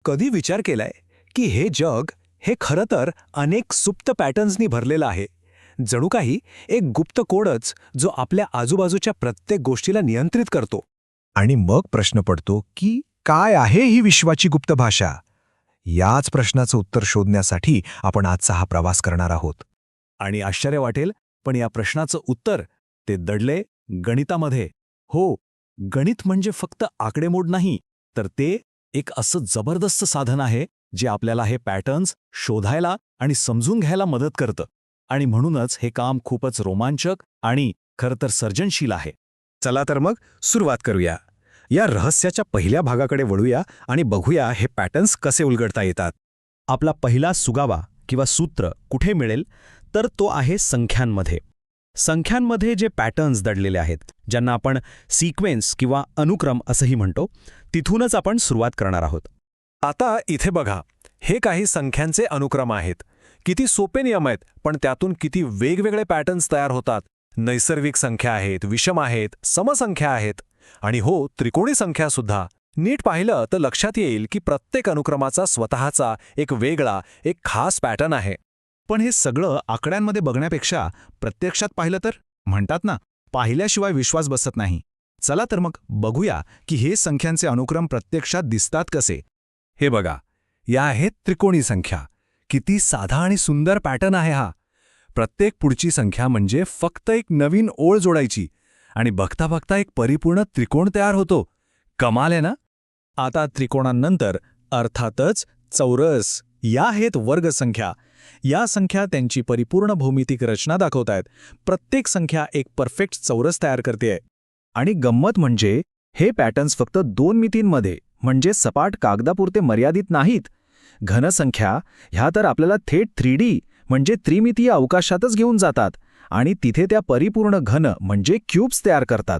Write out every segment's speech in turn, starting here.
कधी विचार केलाय की हे जग हे खरं तर अनेक सुप्त पॅटर्न्सनी भरलेलं आहे. जणू काही एक गुप्त कोडच जो आपल्या आजूबाजूच्या प्रत्येक गोष्टीला नियंत्रित करतो. आणि मग प्रश्न पडतो की काय आहे ही विश्वाची गुप्त भाषा? याच प्रश्नाचं उत्तर शोधण्यासाठी आपण आजचा हा प्रवास करणार आहोत. आणि आश्चर्य वाटेल, पण या प्रश्नाचं उत्तर ते दडले गणितामध्ये. हो, गणित म्हणजे फक्त आकडेमोड नाही, तर ते एक असं जबरदस्त साधन आहे जे आपल्याला हे पॅटर्न्स शोधायला आणि समजून घ्यायला मदत करतं. आणि म्हणूनच हे काम खूपच रोमांचक आणि खरं तर सर्जनशील आहे. चला तर मग सुरुवात करूया. या रहस्याच्या पहिल्या भागाकडे वळूया आणि बघूया हे पॅटर्न्स कसे उलगडता येतात. आपला पहिला सुगावा किंवा सूत्र कुठे मिळेल, तर तो आहे संख्यांमध्ये. संख्यांमध्ये जे पॅटर्न्स दडलेले आहेत, ज्यांना आपण सिक्वेन्स किंवा अनुक्रम असंही म्हणतो, तिथूनच आपण सुरुवात करणार आहोत. आता इथे बघा, हे काही संख्यांचे अनुक्रम आहेत. किती सोपे नियम आहेत, पण त्यातून किती वेगवेगळे पॅटर्न्स तयार होतात. नैसर्गिक संख्या आहेत, विषम आहेत, समसंख्या आहेत आणि हो, त्रिकोणी संख्या सुद्धा. नीट पाहिलं तर लक्षात येईल की प्रत्येक अनुक्रमाचा स्वतःचा एक वेगळा, एक खास पॅटर्न आहे. पण हे सगळं आकड्यांमध्ये बघण्यापेक्षा प्रत्यक्षात पाहिलं तर म्हणतात ना, पाहिल्याशिवाय विश्वास बसत नाही. चला तर मग बघूया की हे संख्यांचे अनुक्रम प्रत्यक्षात दिसतात कसे. हे बघा, या आहेत त्रिकोणी संख्या. किती साधा आणि सुंदर पॅटर्न आहे हा. प्रत्येक पुढची संख्या म्हणजे फक्त एक नवीन ओळ जोडायची आणि बघता बघता एक परिपूर्ण त्रिकोण तयार होतो. कमाल आहे ना? आता त्रिकोणांनंतर अर्थातच चौरस. या आहेत वर्गसंख्या. या संख्या त्यांची परिपूर्ण भौमितिक रचना दाखवतायत. प्रत्येक संख्या एक परफेक्ट चौरस तयार करतेय. आणि गंमत म्हणजे हे पॅटर्न्स फक्त 2 मितींमध्ये म्हणजे सपाट कागदापुरते मर्यादित नाहीत. घनसंख्या ह्या तर आपल्याला थेट 3D म्हणजे त्रिमितीय अवकाशातच घेऊन जातात आणि तिथे त्या परिपूर्ण घन म्हणजे क्यूब्स तयार करतात.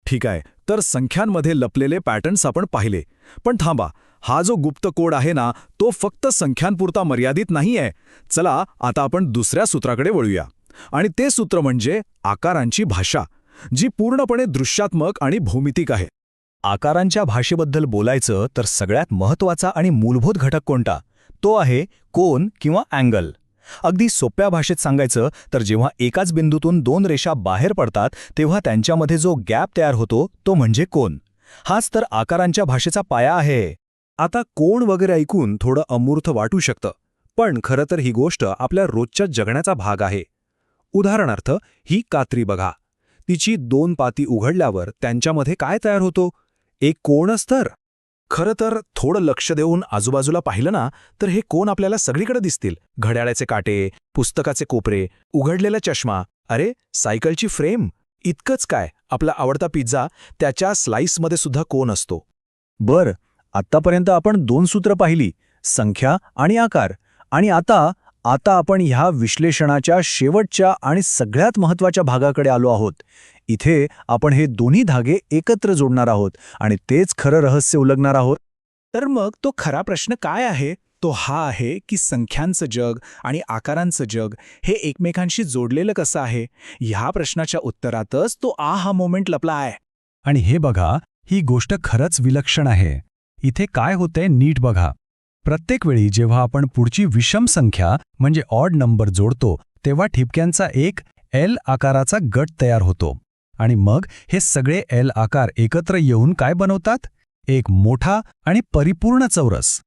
ठीक आहे, तर संख्यांमध्ये लपलेले पॅटर्न्स आपण पाहिले. पण थांबा, हा जो गुप्त कोड आहे ना, तो फक्त संख्यांपुरता मर्यादित नाहीये. चला आता आपण दुसऱ्या सूत्राकडे वळूया. आणि ते सूत्र म्हणजे आकारांची भाषा, जी पूर्णपणे दृश्यात्मक आणि भौमितिक आहे. आकारांच्या भाषेबद्दल बोलायचं तर सगळ्यात महत्त्वाचा आणि मूलभूत घटक कोणता? तो आहे कोन किंवा अँगल. अगदी सोप्या भाषेत सांगायचं तर जेव्हा एकाच बिंदूतून 2 रेषा बाहेर पडतात तेव्हा त्यांच्यामध्ये जो गॅप तयार होतो तो म्हणजे कोन. हाच तर आकारांच्या भाषेचा पाया आहे. आता कोण वगैरे ऐकून थोडं अमूर्त वाटू शकतं, पण खरं तर ही गोष्ट आपल्या रोजच्या जगण्याचा भाग आहे. उदाहरणार्थ, ही कात्री बघा. तिची 2 पाती उघडल्यावर त्यांच्यामध्ये काय तयार होतो? एक कोणच तर. खरं तर थोडं लक्ष देऊन आजूबाजूला पाहिलं ना, तर हे कोण आपल्याला सगळीकडे दिसतील. घड्याळाचे काटे, पुस्तकाचे कोपरे, उघडलेला चष्मा, अरे सायकलची फ्रेम. इतकंच काय, आपला आवडता पिझ्झा, त्याच्या स्लाइसमध्ये सुद्धा कोण असतो. बरं, आत्तापर्यंत आपण 2 सूत्र पाहिली, संख्या आणि आकार. आणि आता आपण ह्या विश्लेषणाच्या शेवटच्या आणि सगळ्यात महत्त्वाच्या भागाकडे आलो आहोत. इथे आपण हे दोन्ही धागे एकत्र जोडणार आहोत आणि तेच खरं रहस्य उलगणार आहोत. तर मग तो खरा प्रश्न काय आहे? तो हा आहे की संख्यांचं जग आणि आकारांचं जग हे एकमेकांशी जोडलेलं कसं आहे? ह्या प्रश्नाच्या उत्तरातच तो आहा मोमेंट लपला आहे. आणि हे बघा, ही गोष्ट खरंच विलक्षण आहे. इथे काय होतंय नीट बघा. प्रत्येक वेळी जेव्हा आपण पुढची विषम संख्या म्हणजे ऑड नंबर जोडतो तेव्हा ठिपक्यांचा एक एल आकाराचा गट तयार होतो. आणि मग हे सगळे एल आकार एकत्र येऊन काय बनवतात? एक मोठा आणि परिपूर्ण चौरस.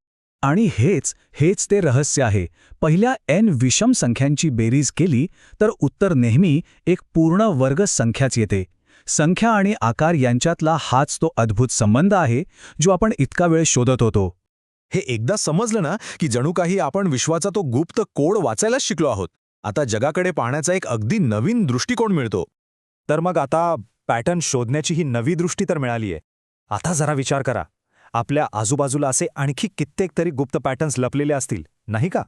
आणि हेच ते रहस्य आहे. पहिल्या एन विषम संख्यांची बेरीज केली तर उत्तर नेहमी एक पूर्ण वर्ग संख्याच येते. संख्या आणि आकार यांच्यातला हाच तो अद्भुत संबंध आहे जो आपण इतका वेळ शोधत होतो. हे एकदा समजलं ना, की जणू काही आपण विश्वाचा तो गुप्त कोड वाचायलाच शिकलो आहोत. आता जगाकडे पाहण्याचा एक अगदी नवीन दृष्टिकोन मिळतो. तर मग आता पॅटर्न शोधण्याची ही नवी दृष्टी तर मिळालीये. आता जरा विचार करा, आपल्या आजूबाजूला असे आणखी कित्येक तरी गुप्त पॅटर्न्स लपलेले असतील, नाही का?